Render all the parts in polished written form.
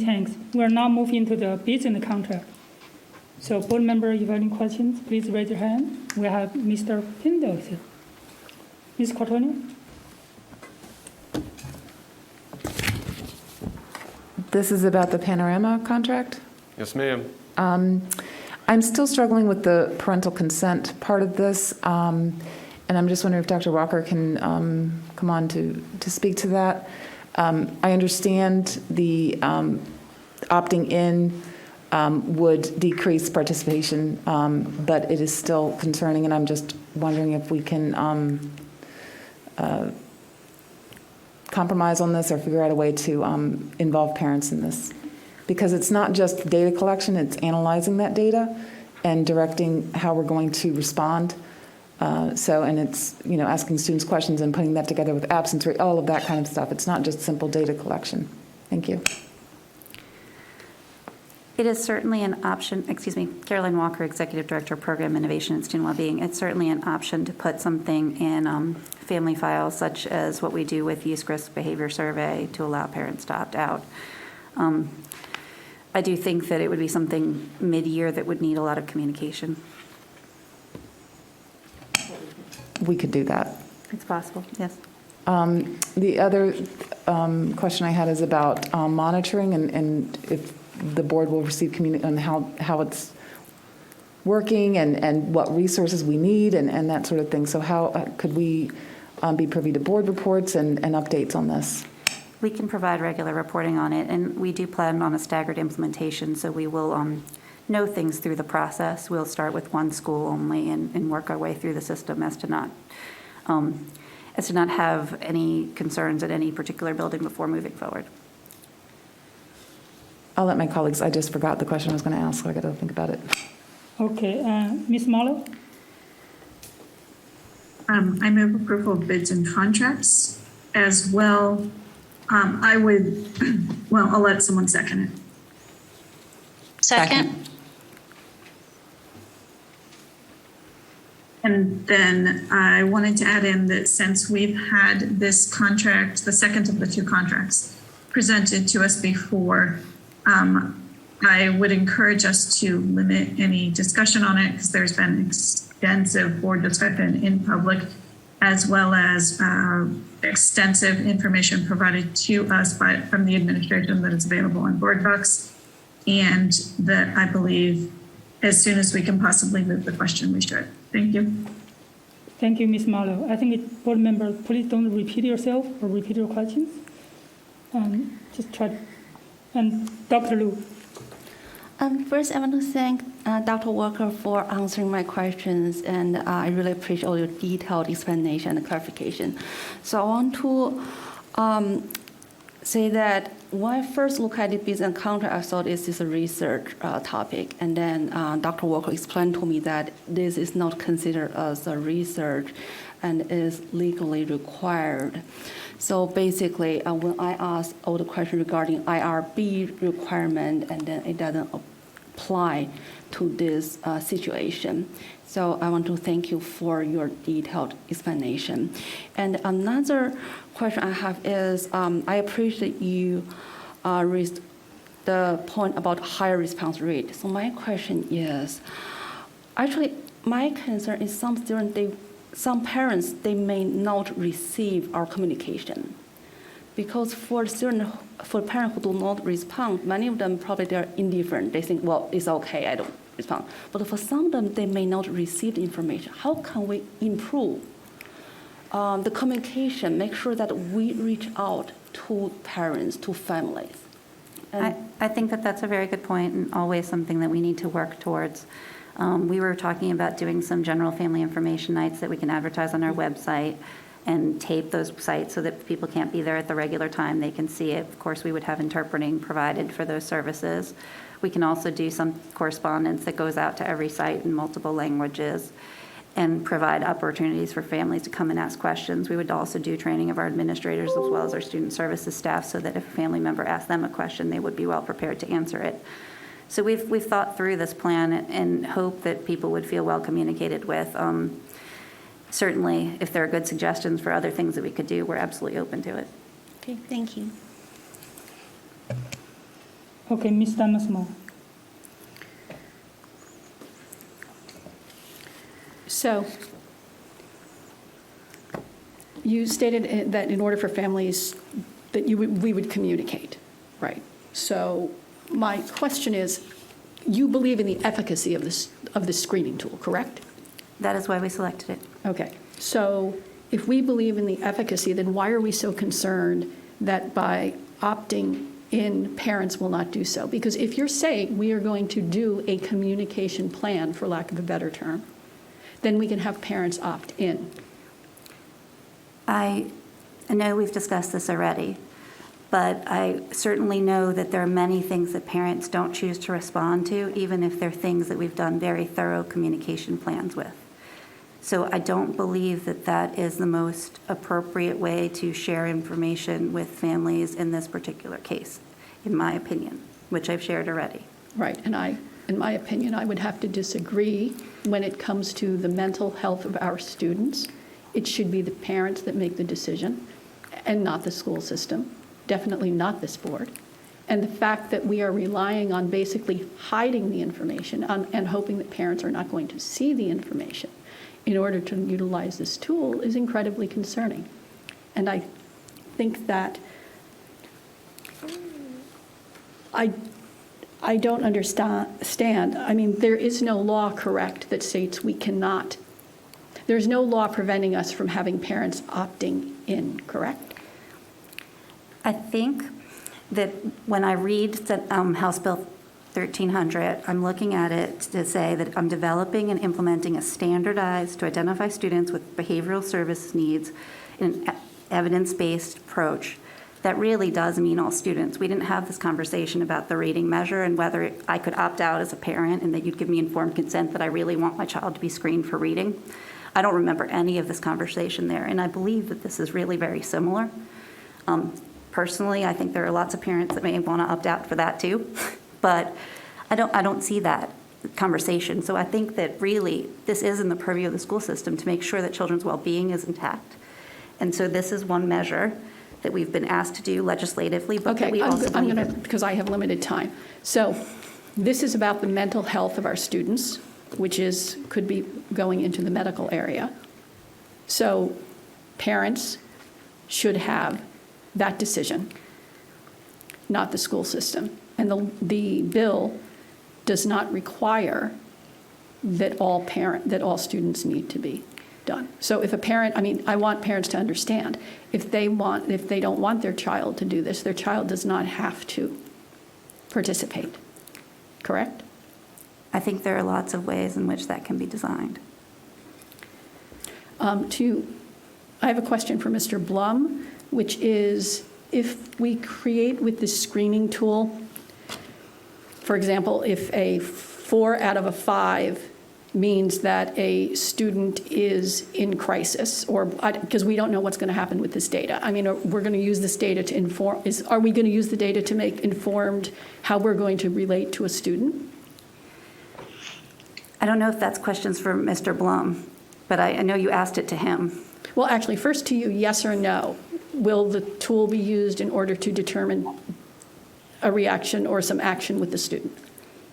thanks. We're now moving to the business contract. So board member, if you have any questions, please raise your hand. We have Mr. Pindle here. Ms. Cortoni? This is about the Panorama contract? Yes, ma'am. I'm still struggling with the parental consent part of this, and I'm just wondering if Dr. Walker can come on to speak to that. I understand the opting in would decrease participation, but it is still concerning, and I'm just wondering if we can compromise on this or figure out a way to involve parents in this. Because it's not just data collection, it's analyzing that data and directing how we're going to respond. And it's, asking students questions and putting that together with absence rate, all of that kind of stuff. It's not just simple data collection. Thank you. It is certainly an option, Caroline Walker, Executive Director of Program Innovation and Student Wellbeing. It's certainly an option to put something in family files, such as what we do with Use Risk Behavior Survey to allow parents to opt out. I do think that it would be something mid-year that would need a lot of communication. We could do that. It's possible, yes. The other question I had is about monitoring and if the board will receive on how it's working and what resources we need and that sort of thing. So how could we be privy to board reports and updates on this? We can provide regular reporting on it, and we do plan on a staggered implementation, so we will know things through the process. We'll start with one school only and work our way through the system as to not have any concerns at any particular building before moving forward. I'll let my colleagues, I just forgot the question I was going to ask, so I got to think about it. Okay, Ms. Marlowe? I move approval of bids and contracts as well. I would, I'll let someone second it. Second. And then I wanted to add in that since we've had this contract, the second of the two contracts presented to us before, I would encourage us to limit any discussion on it because there's been extensive board discussion in public, as well as extensive information provided to us from the administration that is available on board docs, and that I believe as soon as we can possibly move the question, we should. Thank you. Thank you, Ms. Marlowe. I think board member, please don't repeat yourself or repeat your questions. Just try to. And Dr. Liu. First, I want to thank Dr. Walker for answering my questions, and I really appreciate all your detailed explanation and clarification. So I want to say that when I first looked at the business contract, I thought this is a research topic, and then Dr. Walker explained to me that this is not considered as a research and is legally required. So basically, when I asked all the questions regarding IRB requirement, and then it doesn't apply to this situation. So I want to thank you for your detailed explanation. And another question I have is, I appreciate you raised the point about higher response rate. So my question is, actually, my concern is some parents, they may not receive our communication. Because for parents who do not respond, many of them probably they're indifferent. They think, well, it's okay, I don't respond. But for some of them, they may not receive the information. How can we improve the communication, make sure that we reach out to parents, to families? I think that that's a very good point and always something that we need to work towards. We were talking about doing some general family information nights that we can advertise on our website and tape those sites so that people can't be there at the regular time. They can see it. Of course, we would have interpreting provided for those services. We can also do some correspondence that goes out to every site in multiple languages and provide opportunities for families to come and ask questions. We would also do training of our administrators as well as our student services staff so that if a family member asked them a question, they would be well prepared to answer it. So we've thought through this plan and hope that people would feel well communicated with. Certainly, if there are good suggestions for other things that we could do, we're absolutely open to it. Okay, thank you. Okay, Ms. Damasmo. So you stated that in order for families, that we would communicate, right? So my question is, you believe in the efficacy of this screening tool, correct? That is why we selected it. Okay. So if we believe in the efficacy, then why are we so concerned that by opting in, parents will not do so? Because if you're saying we are going to do a communication plan, for lack of a better term, then we can have parents opt in. I know we've discussed this already, but I certainly know that there are many things that parents don't choose to respond to, even if they're things that we've done very thorough communication plans with. So I don't believe that that is the most appropriate way to share information with families in this particular case, in my opinion, which I've shared already. Right, and in my opinion, I would have to disagree when it comes to the mental health of our students. It should be the parents that make the decision and not the school system, definitely not this board. And the fact that we are relying on basically hiding the information and hoping that parents are not going to see the information in order to utilize this tool is incredibly concerning. And I think that I don't understand. I mean, there is no law, correct, that states we cannot. There's no law preventing us from having parents opting in, correct? I think that when I read the House Bill 1300, I'm looking at it to say that I'm developing and implementing a standardized to identify students with behavioral service needs in an evidence-based approach. That really does mean all students. We didn't have this conversation about the rating measure and whether I could opt out as a parent and that you'd give me informed consent that I really want my child to be screened for reading. I don't remember any of this conversation there, and I believe that this is really very similar. Personally, I think there are lots of parents that may want to opt out for that too, but I don't see that conversation. So I think that really this is in the purview of the school system to make sure that children's well-being is intact. And so this is one measure that we've been asked to do legislatively, but that we also I'm believe going to, because I have limited time. So this is about the mental health of our students, which could be going into the medical area. So parents should have that decision, not the school system. And the bill does not require that all students need to be done. So if a parent, I want parents to understand, if they don't want their child to do this, their child does not have to participate, correct? I think there are lots of ways in which that can be designed. I have a question for Mr. Blum, which is, if we create with this screening tool, for example, if a 4 out of a 5 means that a student is in crisis, or because we don't know what's going to happen with this data. We're going to use this data to inform, are we going to use the data to make informed how we're going to relate to a student? I don't know if that's questions for Mr. Blum, but I know you asked it to him. Well, actually, first to you, yes or no. Will the tool be used in order to determine a reaction or some action with the student?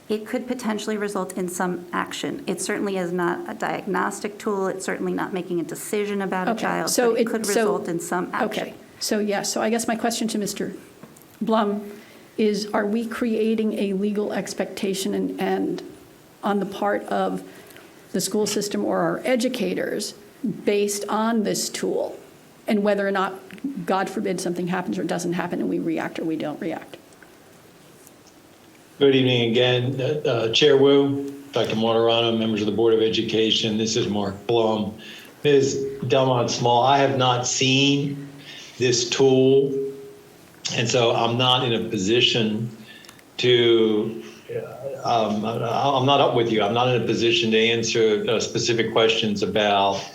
It could potentially result in some action. It certainly is not a diagnostic tool. It's certainly not making a decision about a child, but it could result in some action. Okay, so yes. So I guess my question to Mr. Blum is, are we creating a legal expectation and on the part of the school system or our educators based on this tool, and whether or not, God forbid, something happens or doesn't happen and we react or we don't react? Good evening again, Chair Wu, Dr. Moderano, members of the Board of Education. This is Mark Blum. Ms. Delmont Small, I have not seen this tool, and so I'm not in a position to, I'm not up with you. I'm not in a position to answer specific questions about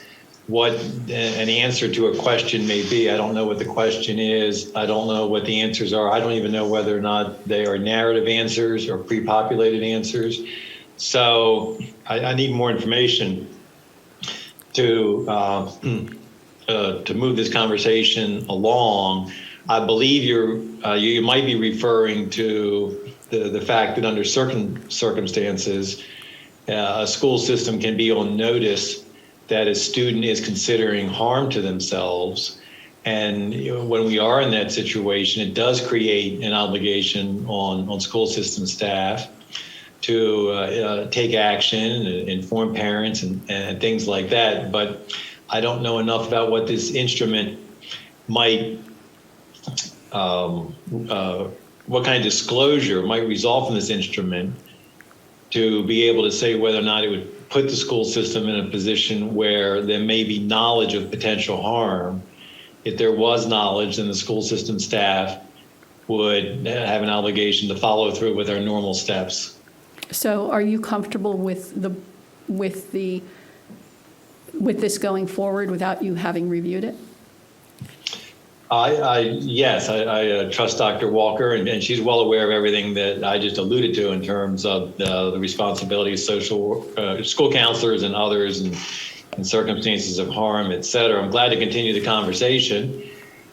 what an answer to a question may be. I don't know what the question is. I don't know what the answers are. I don't even know whether or not they are narrative answers or pre-populated answers. So I need more information to move this conversation along. I believe you might be referring to the fact that under certain circumstances, a school system can be on notice that a student is considering harm to themselves. And when we are in that situation, it does create an obligation on school system staff to take action and inform parents and things like that. But I don't know enough about what this instrument might, what kind of disclosure might result from this instrument to be able to say whether or not it would put the school system in a position where there may be knowledge of potential harm. If there was knowledge, then the school system staff would have an obligation to follow through with our normal steps. So are you comfortable with this going forward without you having reviewed it? Yes, I trust Dr. Walker, and she's well aware of everything that I just alluded to in terms of the responsibility of school counselors and others in circumstances of harm, et cetera. I'm glad to continue the conversation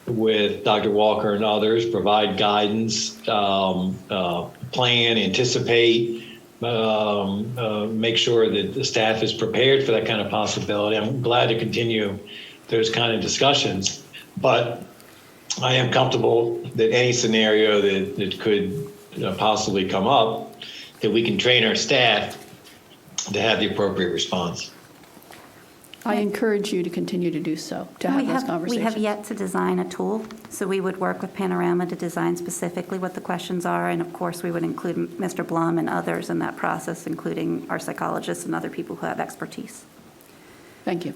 with Dr. Walker and others, provide guidance, plan, anticipate, make sure that the staff is prepared for that kind of possibility. I'm glad to continue those kind of discussions, but I am comfortable that any scenario that could possibly come up, that we can train our staff to have the appropriate response. I encourage you to continue to do so, to have those conversations. We have yet to design a tool, so we would work with Panorama to design specifically what the questions are, and of course, we would include Mr. Blum and others in that process, including our psychologists and other people who have expertise. Thank you.